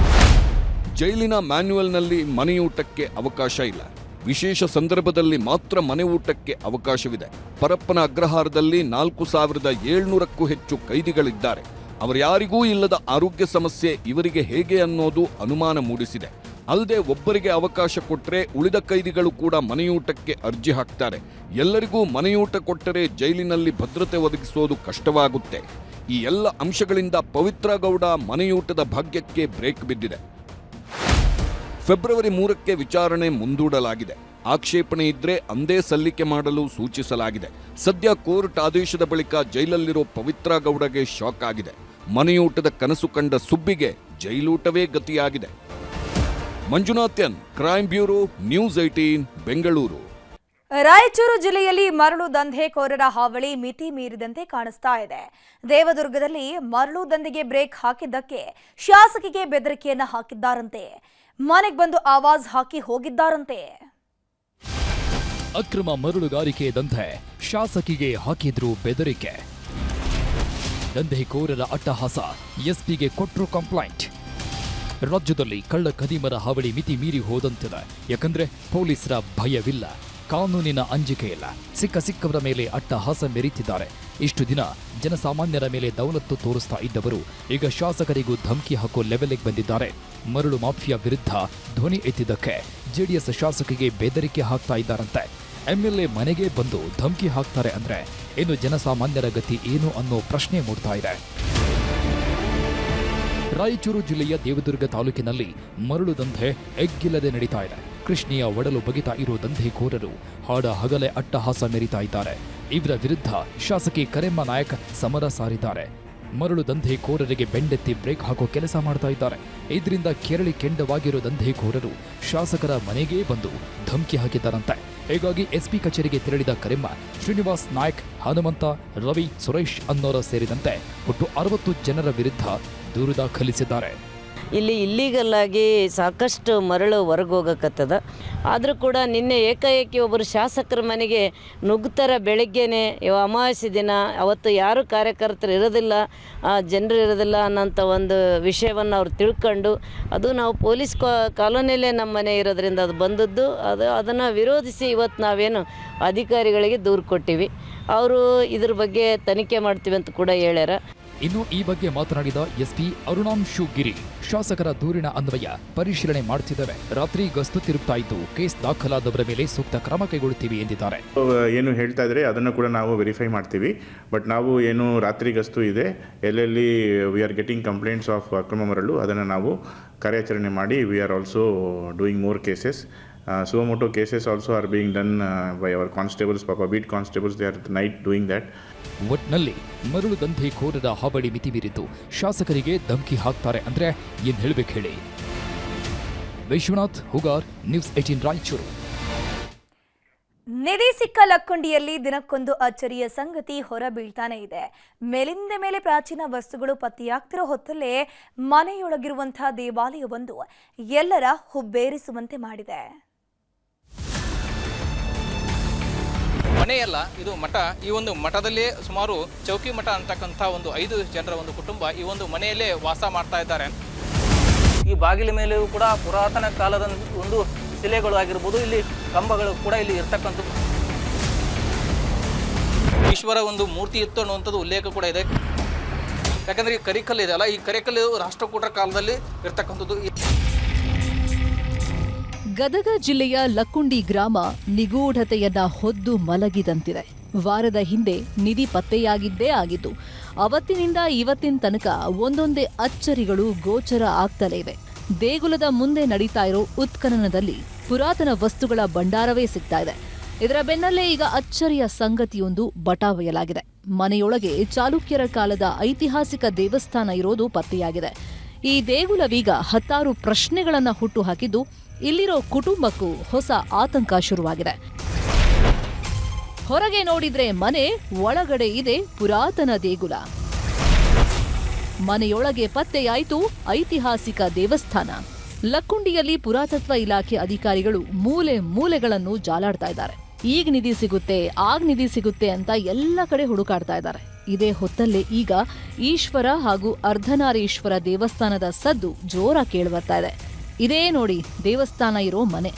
ಜೈಲಿನ ಮ್ಯಾನ್ಯುಯಲ್ನಲ್ಲಿ ಮನೆಯೂಟಕ್ಕೆ ಅವಕಾಶ ಇಲ್ಲ. ವಿಶೇಷ ಸಂದರ್ಭದಲ್ಲಿ ಮಾತ್ರ ಮನೆ ಊಟಕ್ಕೆ ಅವಕಾಶವಿದೆ. ಪರಪ್ಪನ ಅಗ್ರಹಾರದಲ್ಲಿ 4700ಕ್ಕೂ ಹೆಚ್ಚು ಕೈದಿಗಳಿದ್ದಾರೆ. ಅವರ್ಯಾರಿಗೂ ಇಲ್ಲದ ಆರೋಗ್ಯ ಸಮಸ್ಯೆ ಇವರಿಗೆ ಹೇಗೆ ಅನ್ನೋದು ಅನುಮಾನ ಮೂಡಿಸಿದೆ. ಅಲ್ಲದೆ ಒಬ್ಬರಿಗೆ ಅವಕಾಶ ಕೊಟ್ಟರೆ ಉಳಿದ ಕೈದಿಗಳು ಕೂಡ ಮನೆಯೂಟಕ್ಕೆ ಅರ್ಜಿ ಹಾಕ್ತಾರೆ. ಎಲ್ಲರಿಗೂ ಮನೆಯೂಟ ಕೊಟ್ಟರೆ ಜೈಲಿನಲ್ಲಿ ಭದ್ರತೆ ಒದಗಿಸೋದು ಕಷ್ಟವಾಗುತ್ತೆ. ಈ ಎಲ್ಲ ಅಂಶಗಳಿಂದ ಪವಿತ್ರ ಗೌಡ ಮನೆಯೂಟದ ಭಾಗ್ಯಕ್ಕೆ ಬ್ರೇಕ್ ಬಿದ್ದಿದೆ. ಫೆಬ್ರವರಿ 3ಕ್ಕೆ ವಿಚಾರಣೆ ಮುಂದೂಡಲಾಗಿದೆ. ಆಕ್ಷೇಪಣೆ ಇದ್ರೆ ಅಂದೇ ಸಲ್ಲಿಕೆ ಮಾಡಲು ಸೂಚಿಸಲಾಗಿದೆ. ಸದ್ಯ ಕೋರ್ಟ್ ಆದೇಶದ ಬಳಿಕ ಜೈಲಲ್ಲಿರೋ ಪವಿತ್ರ ಗೌಡಗೆ ಶಾಕ್ ಆಗಿದೆ. ಮನೆಯೂಟದ ಕನಸು ಕಂಡ ಸುಬ್ಬಿಗೆ ಜೈಲೂಟವೇ ಗತಿಯಾಗಿದೆ. Manjunath N, crime bureau, news 18, Bengaluru.
Raichur ಜಿಲ್ಲೆಯಲ್ಲಿ ಮರಳು ದಂಧೆಕೋರರ ಹಾವಳಿ ಮಿತಿ ಮೀರಿದಂತೆ ಕಾಣಿಸ್ತಾ ಇದೆ. ದೇವದುರ್ಗದಲ್ಲಿ ಮರಳು ದಂಧೆಗೆ ಬ್ರೇಕ್ ಹಾಕಿದ್ದಕ್ಕೆ ಶಾಸಕಿಗೆ ಬೆದರಿಕೆಯನ್ನ ಹಾಕಿದ್ದಾರಂತೆ. ಮನೆಗೆ ಬಂದು ಆವಾಜ್ ಹಾಕಿ ಹೋಗಿದ್ದಾರಂತೆ.
ಅಕ್ರಮ ಮರಳುಗಾರಿಕೆ ದಂಧೆ, ಶಾಸಕಿಗೆ ಹಾಕಿದ್ರು ಬೆದರಿಕೆ. ದಂಧೆಕೋರರ ಅಟ್ಟಹಾಸ, ಎಸ್ಪಿಗೆ ಕೊಟ್ರು ಕಂಪ್ಲೇಂಟ್. ರಾಜ್ಯದಲ್ಲಿ ಕಳ್ಳ ಖದೀಮರ ಹಾವಳಿ ಮಿತಿ ಮೀರಿ ಹೋದಂತಿದೆ. ಯಾಕಂದ್ರೆ ಪೊಲೀಸರ ಭಯವಿಲ್ಲ, ಕಾನೂನಿನ ಅಂಜಿಕೆ ಇಲ್ಲ. ಸಿಕ್ಕವರ ಮೇಲೆ ಅಟ್ಟಹಾಸ ಮೆರೀತಿದ್ದಾರೆ. ಇಷ್ಟು ದಿನ ಜನಸಾಮಾನ್ಯರ ಮೇಲೆ ದೌಲತ್ತು ತೋರಿಸ್ತಾ ಇದ್ದವರು ಈಗ ಶಾಸಕರಿಗೂ ಧಮಕಿ ಹಾಕೋ ಲೆವೆಲ್ಗೆ ಬಂದಿದ್ದಾರೆ. ಮರಳು ಮಾಫಿಯಾ ವಿರುದ್ಧ ಧ್ವನಿ ಎತ್ತಿದ್ದಕ್ಕೆ ಜೆಡಿಎಸ್ ಶಾಸಕಿಗೆ ಬೆದರಿಕೆ ಹಾಕ್ತಾ ಇದ್ದಾರಂತೆ. ಎಂಎಲ್ಎ ಮನೆಗೆ ಬಂದು ಧಮಕಿ ಹಾಕ್ತಾರೆ ಅಂದ್ರೆ ಇನ್ನು ಜನಸಾಮಾನ್ಯರ ಗತಿ ಏನು ಅನ್ನೋ ಪ್ರಶ್ನೆ ಮೂಡ್ತಾ ಇದೆ. ರಾಯಚೂರು ಜಿಲ್ಲೆಯ ದೇವದುರ್ಗ ತಾಲೂಕಿನಲ್ಲಿ ಮರಳು ದಂಧೆ ಎಗ್ಗಿಲ್ಲದೆ ನಡೀತಾ ಇದೆ. ಕೃಷ್ಣೆಯ ಒಡಲು ಬಗಿತಾ ಇರೋ ದಂಧೆಕೋರರು ಹಾಡ ಹಗಲೇ ಅಟ್ಟಹಾಸ ಮೆರೀತಾ ಇದ್ದಾರೆ. ಇವರ ವಿರುದ್ಧ ಶಾಸಕಿ ಕರೆಮ್ಮ ನಾಯಕ್ ಸಮರ ಸಾರಿದ್ದಾರೆ. ಮರಳು ದಂಧೆಕೋರರಿಗೆ ಬೆಂಡೆತ್ತಿ ಬ್ರೇಕ್ ಹಾಕೋ ಕೆಲಸ ಮಾಡ್ತಾ ಇದ್ದಾರೆ. ಇದರಿಂದ ಕೆರಳಿ ಕೆಂಡವಾಗಿರೋ ದಂಧೆಕೋರರು ಶಾಸಕರ ಮನೆಗೇ ಬಂದು ಧಮಕಿ ಹಾಕಿದ್ದಾರಂತೆ. ಹೀಗಾಗಿ ಎಸ್ಪಿ ಕಚೇರಿಗೆ ತೆರಳಿದ ಕರೆಮ್ಮ ಶ್ರೀನಿವಾಸ್ ನಾಯಕ್, ಹನುಮಂತ, ರವಿ, ಸುರೇಶ್ ಅನ್ನೋರ ಸೇರಿದಂತೆ ಒಟ್ಟು 60 ಜನರ ವಿರುದ್ಧ ದೂರು ದಾಖಲಿಸಿದ್ದಾರೆ.
ಇಲ್ಲಿ ಇಲ್ಲೀಗಲ್ ಆಗಿ ಸಾಕಷ್ಟು ಮರಳು ಹೊರಗೆ ಹೋಗಕತ್ತದ. ಆದರೂ ಕೂಡ ನಿನ್ನೆ ಏಕಾಏಕಿ ಒಬ್ಬರು ಶಾಸಕರ ಮನೆಗೆ ನುಗ್ತರ. ಬೆಳಗ್ಗೆನೆ ಅಮಾವಾಸ್ಯೆ ದಿನ, ಅವತ್ತು ಯಾರು ಕಾರ್ಯಕರ್ತರು ಇರೋದಿಲ್ಲ, ಜನರು ಇರೋದಿಲ್ಲ ಅನ್ನೋಂಥ ಒಂದು ವಿಷಯವನ್ನು ಅವ್ರು ತಿಳ್ಕೊಂಡು, ಅದು ನಾವು ಪೊಲೀಸ್ ಕಾಲೋನಿಯಲ್ಲೇ ನಮ್ಮ ಮನೆ ಇರೋದ್ರಿಂದ ಅದು ಬಂದದ್ದು. ಅದನ್ನು ವಿರೋಧಿಸಿ ಇವತ್ತು ನಾವೇನು ಅಧಿಕಾರಿಗಳಿಗೆ ದೂರು ಕೊಟ್ಟಿವಿ. ಅವರು ಇದ್ರ ಬಗ್ಗೆ ತನಿಖೆ ಮಾಡ್ತೀವಿ ಅಂತ ಕೂಡ ಹೇಳ್ಯಾರ.
ಇನ್ನು ಈ ಬಗ್ಗೆ ಮಾತನಾಡಿದ ಎಸ್ಪಿ ಅರುಣಾಂಶು ಗಿರಿ, ಶಾಸಕರ ದೂರಿನ ಅನ್ವಯ ಪರಿಶೀಲನೆ ಮಾಡ್ತಿದ್ದೇವೆ. ರಾತ್ರಿ ಗಸ್ತು ತಿರುಗ್ತಾ ಇದ್ದು ಕೇಸ್ ದಾಖಲಾದವರ ಮೇಲೆ ಸೂಕ್ತ ಕ್ರಮ ಕೈಗೊಳ್ಳುತ್ತೀವಿ ಎಂದಿದ್ದಾರೆ.
ಏನು ಹೇಳ್ತಾ ಇದ್ರೆ ಅದನ್ನು ಕೂಡ ನಾವು ವೆರಿಫೈ ಮಾಡ್ತೀವಿ. ಬಟ್ ನಾವು ಏನು ರಾತ್ರಿ ಗಸ್ತು ಇದೆ, ಎಲ್ಲೆಲ್ಲಿ we are getting complaints of ಅಕ್ರಮ ಮರಳು, ಅದನ್ನು ನಾವು ಕಾರ್ಯಾಚರಣೆ ಮಾಡಿ we are also doing more cases. Suo moto cases also are being done by our constables, Papa beat constables. They are at night doing that.
ಒಟ್ನಲ್ಲಿ ಮರಳು ದಂಧೆಕೋರರ ಹಾವಳಿ ಮಿತಿ ಮೀರಿದ್ದು ಶಾಸಕರಿಗೆ ಧಮಕಿ ಹಾಕ್ತಾರೆ ಅಂದ್ರೆ ಏನ್ ಹೇಳ್ಬೇಕು ಹೇಳಿ. ವಿಶ್ವನಾಥ್ ಹುಗಾರ್, ನ್ಯೂಸ್ 18 ರಾಯಚೂರು.
ನಿಧಿ ಸಿಕ್ಕ ಲಕ್ಕುಂಡಿಯಲ್ಲಿ ದಿನಕ್ಕೊಂದು ಅಚ್ಚರಿಯ ಸಂಗತಿ ಹೊರಬೀಳ್ತಾನೆ ಇದೆ. ಮೇಲಿಂದ ಮೇಲೆ ಪ್ರಾಚೀನ ವಸ್ತುಗಳು ಪತ್ತೆಯಾಗ್ತಿರೋ ಹೊತ್ತಲ್ಲೇ ಮನೆಯೊಳಗಿರುವಂತಹ ದೇವಾಲಯವೊಂದು ಎಲ್ಲರ ಹುಬ್ಬೇರಿಸುವಂತೆ ಮಾಡಿದೆ.
ಮನೆಯಲ್ಲ, ಇದು ಮಠ. ಈ ಒಂದು ಮಠದಲ್ಲೇ ಸುಮಾರು ಚೌಕಿ ಮಠ ಅಂತಕ್ಕಂಥ ಒಂದು 5 ಜನರ ಒಂದು ಕುಟುಂಬ ಈ ಒಂದು ಮನೆಯಲ್ಲೇ ವಾಸ ಮಾಡ್ತಾ ಇದ್ದಾರೆ. ಈ ಬಾಗಿಲ ಮೇಲೆಯೂ ಕೂಡ ಪುರಾತನ ಕಾಲದ ಒಂದು ಶಿಲೆಗಳು ಆಗಿರ್ಬೋದು, ಇಲ್ಲಿ ಕಂಬಗಳು ಕೂಡ ಇಲ್ಲಿ ಇರ್ತಕ್ಕಂಥದ್ದು. ಈಶ್ವರ ಒಂದು ಮೂರ್ತಿ ಇತ್ತು ಅನ್ನುವಂಥದ್ದು ಉಲ್ಲೇಖ ಕೂಡ ಇದೆ. ಯಾಕಂದರೆ ಈ ಕರಿಕಲ್ಲು ಇದೆ ಅಲ್ಲ, ಈ ಕರಿಕಲ್ಲು ರಾಷ್ಟ್ರಕೂಟರ ಕಾಲದಲ್ಲಿ ಇರ್ತಕ್ಕಂಥದ್ದು.
ಗದಗ ಜಿಲ್ಲೆಯ ಲಕ್ಕುಂಡಿ ಗ್ರಾಮ ನಿಗೂಢತೆಯನ್ನ ಹೊದ್ದು ಮಲಗಿದಂತಿದೆ. ವಾರದ ಹಿಂದೆ ನಿಧಿ ಪತ್ತೆಯಾಗಿದ್ದೇ ಆಗಿದ್ದು, ಅವತ್ತಿನಿಂದ ಇವತ್ತಿನ ತನಕ ಒಂದೊಂದೇ ಅಚ್ಚರಿಗಳು ಗೋಚರ ಆಗ್ತಲೇ ಇವೆ. ದೇಗುಲದ ಮುಂದೆ ನಡೀತಾ ಇರೋ ಉತ್ಖನನದಲ್ಲಿ ಪುರಾತನ ವಸ್ತುಗಳ ಭಂಡಾರವೇ ಸಿಗ್ತಾ ಇದೆ. ಇದರ ಬೆನ್ನಲ್ಲೇ ಈಗ ಅಚ್ಚರಿಯ ಸಂಗತಿಯೊಂದು ಬಟಾಬಯಲಾಗಿದೆ. ಮನೆಯೊಳಗೆ ಚಾಲುಕ್ಯರ ಕಾಲದ ಐತಿಹಾಸಿಕ ದೇವಸ್ಥಾನ ಇರೋದು ಪತ್ತೆಯಾಗಿದೆ. ಈ ದೇಗುಲವೀಗ 10 ಪ್ರಶ್ನೆಗಳನ್ನ ಹುಟ್ಟುಹಾಕಿದ್ದು, ಇಲ್ಲಿರೋ ಕುಟುಂಬಕ್ಕೂ ಹೊಸ ಆತಂಕ ಶುರುವಾಗಿದೆ. ಹೊರಗೆ ನೋಡಿದ್ರೆ ಮನೆ, ಒಳಗಡೆ ಇದೆ ಪುರಾತನ ದೇಗುಲ. ಮನೆಯೊಳಗೆ ಪತ್ತೆಯಾಯಿತು ಐತಿಹಾಸಿಕ ದೇವಸ್ಥಾನ. ಲಕ್ಕುಂಡಿಯಲ್ಲಿ ಪುರಾತತ್ವ ಇಲಾಖೆ ಅಧಿಕಾರಿಗಳು ಮೂಲೆ ಮೂಲೆಗಳನ್ನು ಜಾಲಾಡ್ತಾ ಇದ್ದಾರೆ. ಈಗ ನಿಧಿ ಸಿಗುತ್ತೆ, ಆಗ ನಿಧಿ ಸಿಗುತ್ತೆ ಅಂತ ಎಲ್ಲ ಕಡೆ ಹುಡುಕಾಡ್ತಾ ಇದ್ದಾರೆ. ಇದೇ ಹೊತ್ತಲ್ಲೇ ಈಗ ಈಶ್ವರ ಹಾಗೂ ಅರ್ಧನಾರೀಶ್ವರ ದೇವಸ್ಥಾನದ ಸದ್ದು ಜೋರ ಕೇಳಿಬರ್ತಾ ಇದೆ. ಇದೇ ನೋಡಿ ದೇವಸ್ಥಾನ ಇರೋ ಮನೆ.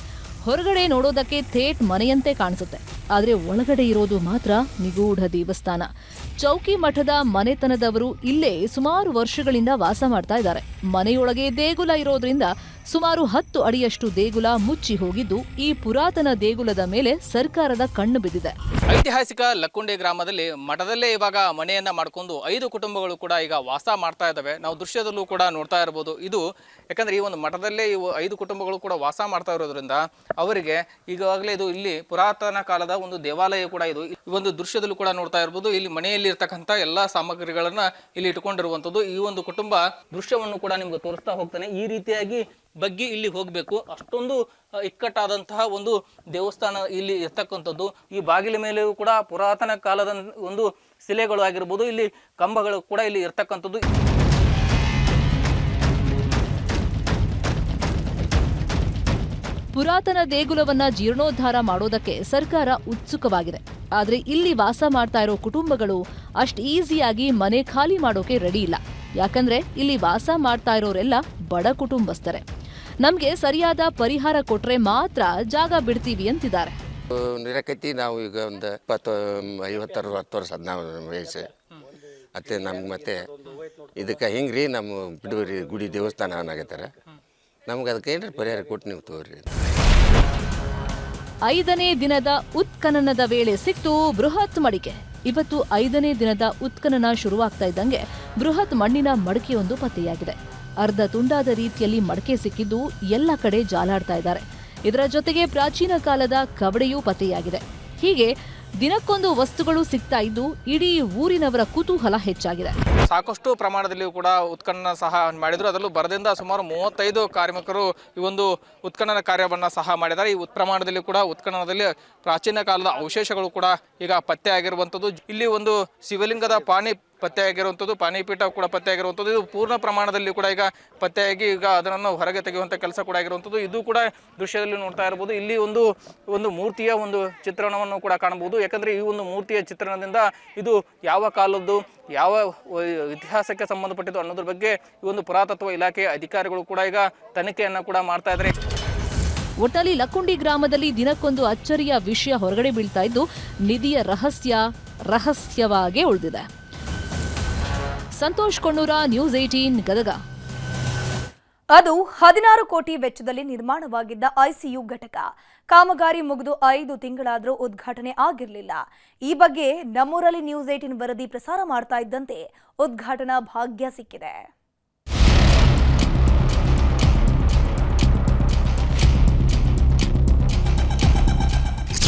ಹೊರಗಡೆ ನೋಡೋದಕ್ಕೆ ಥೇಟ್ ಮನೆಯಂತೆ ಕಾಣಿಸುತ್ತೆ, ಆದರೆ ಒಳಗಡೆ ಇರೋದು ಮಾತ್ರ ನಿಗೂಢ ದೇವಸ್ಥಾನ. ಚೌಕಿ ಮಠದ ಮನೆತನದವರು ಇಲ್ಲೇ ಸುಮಾರು ವರ್ಷಗಳಿಂದ ವಾಸ ಮಾಡ್ತಾ ಇದ್ದಾರೆ. ಮನೆಯೊಳಗೆ ದೇಗುಲ ಇರೋದ್ರಿಂದ ಸುಮಾರು 10 ಅಡಿಯಷ್ಟು ದೇಗುಲ ಮುಚ್ಚಿ ಹೋಗಿದ್ದು, ಈ ಪುರಾತನ ದೇಗುಲದ ಮೇಲೆ ಸರ್ಕಾರದ ಕಣ್ಣು ಬಿದ್ದಿದೆ.
ಐತಿಹಾಸಿಕ ಲಕ್ಕುಂಡಿ ಗ್ರಾಮದಲ್ಲಿ ಮಠದಲ್ಲೇ ಇವಾಗ ಮನೆಯನ್ನ ಮಾಡಿಕೊಂಡು 5 ಕುಟುಂಬಗಳು ಕೂಡ ಈಗ ವಾಸ ಮಾಡ್ತಾ ಇದ್ದಾವೆ. ನಾವು ದೃಶ್ಯದಲ್ಲೂ ಕೂಡ ನೋಡ್ತಾ ಇರಬಹುದು. ಇದು ಯಾಕಂದ್ರೆ ಈ ಒಂದು ಮಠದಲ್ಲೇ ಇವು 5 ಕುಟುಂಬಗಳು ಕೂಡ ವಾಸ ಮಾಡ್ತಾ ಇರೋದ್ರಿಂದ ಅವರಿಗೆ ಈಗಾಗಲೇ ಇದು ಇಲ್ಲಿ ಪುರಾತನ ಕಾಲದ ಒಂದು ದೇವಾಲಯ ಕೂಡ ಇದು. ಈ ಒಂದು ದೃಶ್ಯದಲ್ಲೂ ಕೂಡ ನೋಡ್ತಾ ಇರಬಹುದು. ಇಲ್ಲಿ ಮನೆಯಲ್ಲಿ ಇರ್ತಕ್ಕಂಥ ಎಲ್ಲಾ ಸಾಮಗ್ರಿಗಳನ್ನ ಇಲ್ಲಿ ಇಟ್ಕೊಂಡಿರುವಂತದ್ದು. ಈ ಒಂದು ಕುಟುಂಬ ದೃಶ್ಯವನ್ನು ಕೂಡ ನಿಮ್ಗೆ ತೋರಿಸ್ತಾ ಹೋಗ್ತಾನೆ. ಈ ರೀತಿಯಾಗಿ ಬಗ್ಗೆ ಇಲ್ಲಿ ಹೋಗಬೇಕು, ಅಷ್ಟೊಂದು ಇಕ್ಕಟ್ಟಾದಂತಹ ಒಂದು ದೇವಸ್ಥಾನ ಇಲ್ಲಿ ಇರ್ತಕ್ಕಂಥದ್ದು. ಈ ಬಾಗಿಲ ಮೇಲೆಯೂ ಕೂಡ ಪುರಾತನ ಕಾಲದ ಒಂದು ಶಿಲೆಗಳು ಆಗಿರ್ಬೋದು, ಇಲ್ಲಿ ಕಂಬಗಳು ಕೂಡ ಇಲ್ಲಿ ಇರ್ತಕ್ಕಂಥದ್ದು.
ಪುರಾತನ ದೇಗುಲವನ್ನ ಜೀರ್ಣೋದ್ಧಾರ ಮಾಡೋದಕ್ಕೆ ಸರ್ಕಾರ ಉತ್ಸುಕವಾಗಿದೆ. ಆದ್ರೆ ಇಲ್ಲಿ ವಾಸ ಮಾಡ್ತಾ ಇರೋ ಕುಟುಂಬಗಳು ಅಷ್ಟು ಈಸಿಯಾಗಿ ಮನೆ ಖಾಲಿ ಮಾಡೋಕೆ ರೆಡಿ ಇಲ್ಲ. ಯಾಕಂದ್ರೆ ಇಲ್ಲಿ ವಾಸ ಮಾಡ್ತಾ ಇರೋರೆಲ್ಲ ಬಡ ಕುಟುಂಬಸ್ಥರೇ. ನಮ್ಗೆ ಸರಿಯಾದ ಪರಿಹಾರ ಕೊಟ್ರೆ ಮಾತ್ರ ಜಾಗ ಬಿಡ್ತೀವಿ ಅಂತಿದ್ದಾರೆ.
ನಿರಕೈತಿ ನಾವು ಈಗ ಒಂದು 50-60 ವರ್ಷ ಅದ ನಾವು ವಯಸ್ಸು. ಮತ್ತೆ ನಮ್ಗೆ ಮತ್ತೆ ಇದಕ್ಕೆ ಹಿಂಗ್ರಿ ನಮ್ಮ ಬಿಡುವರಿ ಗುಡಿ ದೇವಸ್ಥಾನ ಅನ್ನಾಗತ್ತಾರೆ. ನಮ್ಗೆ ಅದಕ್ಕೆ ಏನಾರ ಪರಿಹಾರ ಕೊಟ್ಟು ನೀವು ತಗೋರಿ.
5ನೇ ದಿನದ ಉತ್ಖನನದ ವೇಳೆ ಸಿಕ್ತು ಬೃಹತ್ ಮಡಿಕೆ. ಇವತ್ತು 5ನೇ ದಿನದ ಉತ್ಖನನ ಶುರುವಾಗ್ತಾ ಇದ್ದಂಗೆ ಬೃಹತ್ ಮಣ್ಣಿನ ಮಡಿಕೆಯೊಂದು ಪತ್ತೆಯಾಗಿದೆ. ಅರ್ಧ ತುಂಡಾದ ರೀತಿಯಲ್ಲಿ ಮಡಿಕೆ ಸಿಕ್ಕಿದ್ದು ಎಲ್ಲ ಕಡೆ ಜಾಲಾಡ್ತಾ ಇದ್ದಾರೆ. ಇದರ ಜೊತೆಗೆ ಪ್ರಾಚೀನ ಕಾಲದ ಕವಡೆಯೂ ಪತ್ತೆಯಾಗಿದೆ. ಹೀಗೆ ದಿನಕ್ಕೊಂದು ವಸ್ತುಗಳು ಸಿಗ್ತಾ ಇದ್ದು ಇಡೀ ಊರಿನವರ ಕುತೂಹಲ ಹೆಚ್ಚಾಗಿದೆ.
ಸಾಕಷ್ಟು ಪ್ರಮಾಣದಲ್ಲಿ ಕೂಡ ಉತ್ಖನನ ಸಹ ಮಾಡಿದ್ರು. ಅದರಲ್ಲೂ ಬರದಿಂದ ಸುಮಾರು 35 ಕಾರ್ಮಿಕರು ಈ ಒಂದು ಉತ್ಖನನ ಕಾರ್ಯವನ್ನು ಸಹ ಮಾಡಿದ್ದಾರೆ. ಈ ಪ್ರಮಾಣದಲ್ಲಿ ಕೂಡ ಉತ್ಖನನದಲ್ಲಿ ಪ್ರಾಚೀನ ಕಾಲದ ಅವಶೇಷಗಳು ಕೂಡ ಈಗ ಪತ್ತೆ ಆಗಿರುವಂಥದ್ದು. ಇಲ್ಲಿ ಒಂದು ಶಿವಲಿಂಗದ ಪಾಣಿ ಪತ್ತೆಯಾಗಿರುವಂಥದ್ದು, ಪಾಣಿಪೀಠ ಕೂಡ ಪತ್ತೆಯಾಗಿರುವಂಥದ್ದು. ಇದು ಪೂರ್ಣ ಪ್ರಮಾಣದಲ್ಲಿ ಕೂಡ ಈಗ ಪತ್ತೆಯಾಗಿ ಈಗ ಅದನ್ನು ಹೊರಗೆ ತೆಗೆಯುವಂಥ ಕೆಲಸ ಕೂಡ ಆಗಿರುವಂಥದ್ದು. ಇದು ಕೂಡ ದೃಶ್ಯದಲ್ಲಿ ನೋಡ್ತಾ ಇರ್ಬೋದು. ಇಲ್ಲಿ ಒಂದು ಮೂರ್ತಿಯ ಒಂದು ಚಿತ್ರಣವನ್ನು ಕೂಡ ಕಾಣಬಹುದು. ಯಾಕಂದರೆ ಈ ಒಂದು ಮೂರ್ತಿಯ ಚಿತ್ರಣದಿಂದ ಇದು ಯಾವ ಕಾಲದ್ದು, ಯಾವ ಇತಿಹಾಸಕ್ಕೆ ಸಂಬಂಧಪಟ್ಟಿದ್ದು ಅನ್ನೋದ್ರ ಬಗ್ಗೆ ಈ ಒಂದು ಪುರಾತತ್ವ ಇಲಾಖೆಯ ಅಧಿಕಾರಿಗಳು ಕೂಡ ಈಗ ತನಿಖೆಯನ್ನು ಕೂಡ ಮಾಡ್ತಾ ಇದ್ದಾರೆ.
ಒಟ್ಟಲ್ಲಿ ಲಕ್ಕುಂಡಿ ಗ್ರಾಮದಲ್ಲಿ ದಿನಕ್ಕೊಂದು ಅಚ್ಚರಿಯ ವಿಷಯ ಹೊರಗಡೆ ಬೀಳ್ತಾ ಇದ್ದು ನಿಧಿಯ ರಹಸ್ಯವಾಗೇ ಉಳಿದಿದೆ. ಸಂತೋಷ್ ಕೊಂಡೂರ, ನ್ಯೂಸ್ 18 ಗದಗ.
ಅದು 16 ಕೋಟಿ ವೆಚ್ಚದಲ್ಲಿ ನಿರ್ಮಾಣವಾಗಿದ್ದ ಐಸಿಯು ಘಟಕ ಕಾಮಗಾರಿ ಮುಗಿದು 5 ತಿಂಗಳಾದರೂ ಉದ್ಘಾಟನೆ ಆಗಿರಲಿಲ್ಲ. ಈ ಬಗ್ಗೆ ನಮ್ಮೂರಲ್ಲಿ ನ್ಯೂಸ್ 18 ವರದಿ ಪ್ರಸಾರ ಮಾಡ್ತಾ ಇದ್ದಂತೆ ಉದ್ಘಾಟನಾ ಭಾಗ್ಯ ಸಿಕ್ಕಿದೆ.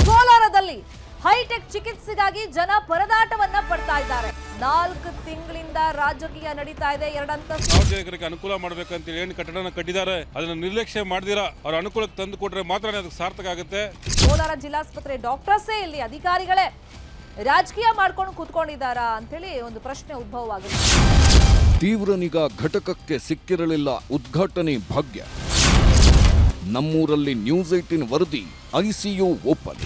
ಕೋಲಾರದಲ್ಲಿ ಹೈಟೆಕ್ ಚಿಕಿತ್ಸೆಗಾಗಿ ಜನ ಪರದಾಟವನ್ನ ಪಡ್ತಾ ಇದ್ದಾರೆ. 4 ತಿಂಗಳಿಂದ ರಾಜಕೀಯ ನಡೀತಾ ಇದೆ. 2 ಅಂತಸ್ತು
ಸಾರ್ವಜನಿಕರಿಗೆ ಅನುಕೂಲ ಮಾಡಬೇಕಂತ ಏನು ಕಟ್ಟಡನ ಕಟ್ಟಿದ್ದಾರೆ, ಅದನ್ನ ನಿರ್ಲಕ್ಷ್ಯ ಮಾಡಿದಿರಾ ಅವ್ರ ಅನುಕೂಲಕ್ಕೆ ತಂದು ಕೊಟ್ರೆ ಮಾತ್ರ ಅದಕ್ಕೆ ಸಾರ್ಥಕ ಆಗುತ್ತೆ.
ಕೋಲಾರ ಜಿಲ್ಲಾಸ್ಪತ್ರೆ ಡಾಕ್ಟರ್ಸೇ ಇಲ್ಲಿ ಅಧಿಕಾರಿಗಳೇ ರಾಜಕೀಯ ಮಾಡ್ಕೊಂಡು ಕೂತ್ಕೊಂಡಿದ್ದಾರಾ ಅಂತೇಳಿ ಒಂದು ಪ್ರಶ್ನೆ ಉದ್ಭವವಾಗಿದೆ.
ತೀವ್ರ ನಿಗಾ ಘಟಕಕ್ಕೆ ಸಿಕ್ಕಿರಲಿಲ್ಲ ಉದ್ಘಾಟನೆ ಭಾಗ್ಯ. ನಮ್ಮೂರಲ್ಲಿ ನ್ಯೂಸ್ 18 ವರದಿ ಐಸಿಯು ಓಪನ್.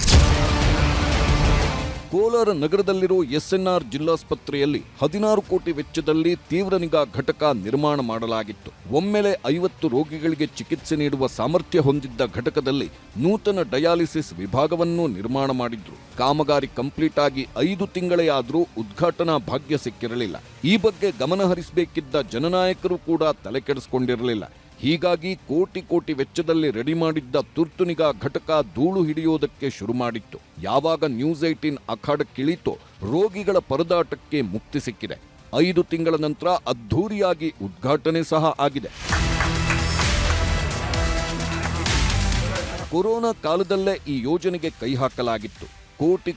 ಕೋಲಾರ ನಗರದಲ್ಲಿರೋ SNR ಜಿಲ್ಲಾಸ್ಪತ್ರೆಯಲ್ಲಿ 16 ಕೋಟಿ ವೆಚ್ಚದಲ್ಲಿ ತೀವ್ರ ನಿಗಾ ಘಟಕ ನಿರ್ಮಾಣ ಮಾಡಲಾಗಿತ್ತು. ಒಮ್ಮೆಲೆ 50 ರೋಗಿಗಳಿಗೆ ಚಿಕಿತ್ಸೆ ನೀಡುವ ಸಾಮರ್ಥ್ಯ ಹೊಂದಿದ್ದ ಘಟಕದಲ್ಲಿ ನೂತನ ಡಯಾಲಿಸಿಸ್ ವಿಭಾಗವನ್ನು ನಿರ್ಮಾಣ ಮಾಡಿದ್ರು. ಕಾಮಗಾರಿ ಕಂಪ್ಲೀಟ್ ಆಗಿ 5 ತಿಂಗಳೇ ಆದರೂ ಉದ್ಘಾಟನಾ ಭಾಗ್ಯ ಸಿಕ್ಕಿರಲಿಲ್ಲ. ಈ ಬಗ್ಗೆ ಗಮನ ಹರಿಸಬೇಕಿದ್ದ ಜನನಾಯಕರು ಕೂಡ ತಲೆ ಕೆಡಿಸಿಕೊಂಡಿರಲಿಲ್ಲ. ಹೀಗಾಗಿ ಕೋಟಿ ವೆಚ್ಚದಲ್ಲಿ ರೆಡಿ ಮಾಡಿದ್ದ ತುರ್ತು ನಿಗಾ ಘಟಕ ಧೂಳು ಹಿಡಿಯೋದಕ್ಕೆ ಶುರು ಮಾಡಿತ್ತು. ಯಾವಾಗ ನ್ಯೂಸ್ 18 ಅಖಾಡಕ್ಕಿಳಿತೋ ರೋಗಿಗಳ ಪರದಾಟಕ್ಕೆ ಮುಕ್ತಿ ಸಿಕ್ಕಿದೆ. 5 ತಿಂಗಳ ನಂತರ ಅದ್ಧೂರಿಯಾಗಿ ಉದ್ಘಾಟನೆ ಸಹ ಆಗಿದೆ. ಕೊರೋನಾ ಕಾಲದಲ್ಲೇ ಈ ಯೋಜನೆಗೆ ಕೈ ಹಾಕಲಾಗಿತ್ತು.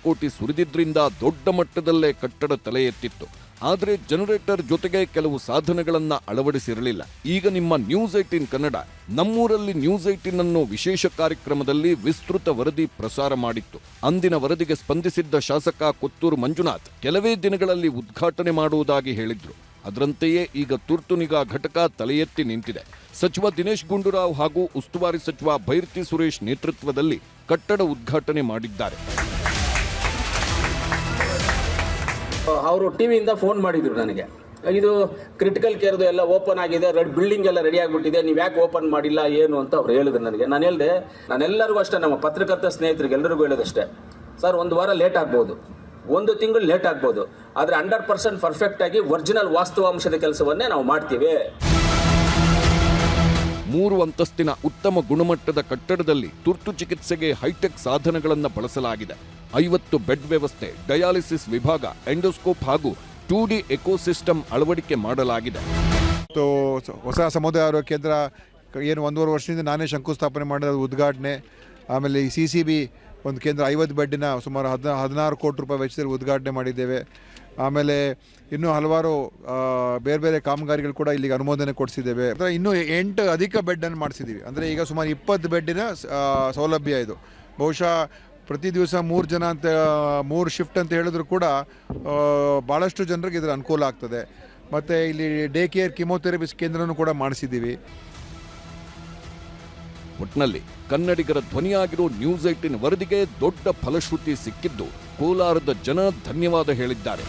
ಕೋಟಿ ಸುರಿದಿದ್ರಿಂದ ದೊಡ್ಡ ಮಟ್ಟದಲ್ಲೇ ಕಟ್ಟಡ ತಲೆ ಎತ್ತಿತ್ತು. ಆದರೆ ಜನರೇಟರ್ ಜೊತೆಗೆ ಕೆಲವು ಸಾಧನಗಳನ್ನ ಅಳವಡಿಸಿರಲಿಲ್ಲ. ಈಗ ನಿಮ್ಮ ನ್ಯೂಸ್ 18 ಕನ್ನಡ ನಮ್ಮೂರಲ್ಲಿ ನ್ಯೂಸ್ 18 ಅನ್ನೋ ವಿಶೇಷ ಕಾರ್ಯಕ್ರಮದಲ್ಲಿ ವಿಸ್ತೃತ ವರದಿ ಪ್ರಸಾರ ಮಾಡಿತ್ತು. ಅಂದಿನ ವರದಿಗೆ ಸ್ಪಂದಿಸಿದ್ದ ಶಾಸಕ ಕೊತ್ತೂರು ಮಂಜುನಾಥ್ ಕೆಲವೇ ದಿನಗಳಲ್ಲಿ ಉದ್ಘಾಟನೆ ಮಾಡುವುದಾಗಿ ಹೇಳಿದ್ರು. ಅದರಂತೆಯೇ ಈಗ ತುರ್ತು ನಿಗಾ ಘಟಕ ತಲೆ ಎತ್ತಿ ನಿಂತಿದೆ. ಸಚಿವ ದಿನೇಶ್ ಗುಂಡೂರಾವ್ ಹಾಗೂ ಉಸ್ತುವಾರಿ ಸಚಿವ ಭೈರತಿ ಸುರೇಶ್ ನೇತೃತ್ವದಲ್ಲಿ ಕಟ್ಟಡ ಉದ್ಘಾಟನೆ ಮಾಡಿದ್ದಾರೆ.
ಅವರು ಟಿವಿಯಿಂದ ಫೋನ್ ಮಾಡಿದ್ರು ನನಗೆ, ಇದು ಕ್ರಿಟಿಕಲ್ ಕೇರ್ದು ಎಲ್ಲ ಓಪನ್ ಆಗಿದೆ, ಬಿಲ್ಡಿಂಗ್ ಎಲ್ಲ ರೆಡಿ ಆಗಿಬಿಟ್ಟಿದೆ, ನೀವು ಯಾಕೆ ಓಪನ್ ಮಾಡಿಲ್ಲ ಏನು ಅಂತ ಅವ್ರು ಹೇಳಿದ್ರು ನನಗೆ. ನಾನು ಹೇಳಿದೆ, ನಾನೆಲ್ಲರಿಗೂ ಅಷ್ಟೇ, ನಮ್ಮ ಪತ್ರಕರ್ತ ಸ್ನೇಹಿತರಿಗೆ ಎಲ್ಲರಿಗೂ ಹೇಳೋದಷ್ಟೇ, ಸರ್ 1 ವಾರ ಲೇಟ್ ಆಗ್ಬೋದು, 1 ತಿಂಗಳು ಲೇಟ್ ಆಗ್ಬೋದು, ಆದರೆ 100% ಪರ್ಫೆಕ್ಟ್ ಆಗಿ ಒರಿಜಿನಲ್ ವಾಸ್ತವಾಂಶದ ಕೆಲಸವನ್ನೇ ನಾವು ಮಾಡ್ತೀವಿ.
3 ಅಂತಸ್ತಿನ ಉತ್ತಮ ಗುಣಮಟ್ಟದ ಕಟ್ಟಡದಲ್ಲಿ ತುರ್ತು ಚಿಕಿತ್ಸೆಗೆ ಹೈಟೆಕ್ ಸಾಧನಗಳನ್ನು ಬಳಸಲಾಗಿದೆ. 50 ಬೆಡ್ ವ್ಯವಸ್ಥೆ, ಡಯಾಲಿಸಿಸ್ ವಿಭಾಗ, ಎಂಡೋಸ್ಕೋಪ್ ಹಾಗೂ 2D ಎಕೋಸಿಸ್ಟಮ್ ಅಳವಡಿಕೆ ಮಾಡಲಾಗಿದೆ.
ಹೊಸ ಸಮುದಾಯ ಆರೋಗ್ಯ ಕೇಂದ್ರ ಏನು 1.5 ವರ್ಷದಿಂದ ನಾನೇ ಶಂಕುಸ್ಥಾಪನೆ ಮಾಡಿದ ಉದ್ಘಾಟನೆ, ಆಮೇಲೆ ಈ CCB ಒಂದು ಕೇಂದ್ರ 50 ಬೆಡ್ಡಿನ ಸುಮಾರು 16 ಕೋಟಿ ರೂಪಾಯಿ ವೆಚ್ಚದಲ್ಲಿ ಉದ್ಘಾಟನೆ ಮಾಡಿದ್ದೇವೆ. ಆಮೇಲೆ ಇನ್ನೂ ಹಲವಾರು ಬೇರೆ ಬೇರೆ ಕಾಮಗಾರಿಗಳು ಕೂಡ ಇಲ್ಲಿಗೆ ಅನುಮೋದನೆ ಕೊಡಿಸಿದ್ದೇವೆ. ಇನ್ನೂ 8 ಅಧಿಕ ಬೆಡ್ಡನ್ನು ಮಾಡಿಸಿದ್ದೀವಿ. ಅಂದರೆ ಈಗ ಸುಮಾರು 20 ಬೆಡ್ಡಿನ ಸೌಲಭ್ಯ ಇದು. ಬಹುಶಃ ಪ್ರತಿ ದಿವಸ 3 ಜನ ಅಂತ 3 ಶಿಫ್ಟ್ ಅಂತ ಹೇಳಿದ್ರು ಕೂಡ ಭಾಳಷ್ಟು ಜನರಿಗೆ ಇದರ ಅನುಕೂಲ ಆಗ್ತದೆ. ಮತ್ತು ಇಲ್ಲಿ ಡೇ ಕೇರ್ ಕಿಮೋಥೆರಪಿ ಕೇಂದ್ರನೂ ಕೂಡ ಮಾಡಿಸಿದ್ದೀವಿ.
ಒಟ್ನಲ್ಲಿ ಕನ್ನಡಿಗರ ಧ್ವನಿಯಾಗಿರೋ ನ್ಯೂಸ್ 18 ವರದಿಗೆ ದೊಡ್ಡ ಫಲಶ್ರುತಿ ಸಿಕ್ಕಿದ್ದು ಕೋಲಾರದ ಜನ ಧನ್ಯವಾದ ಹೇಳಿದ್ದಾರೆ.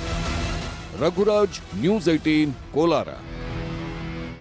ರಘುರಾಜ್, ನ್ಯೂಸ್ 18, ಕೋಲಾರ.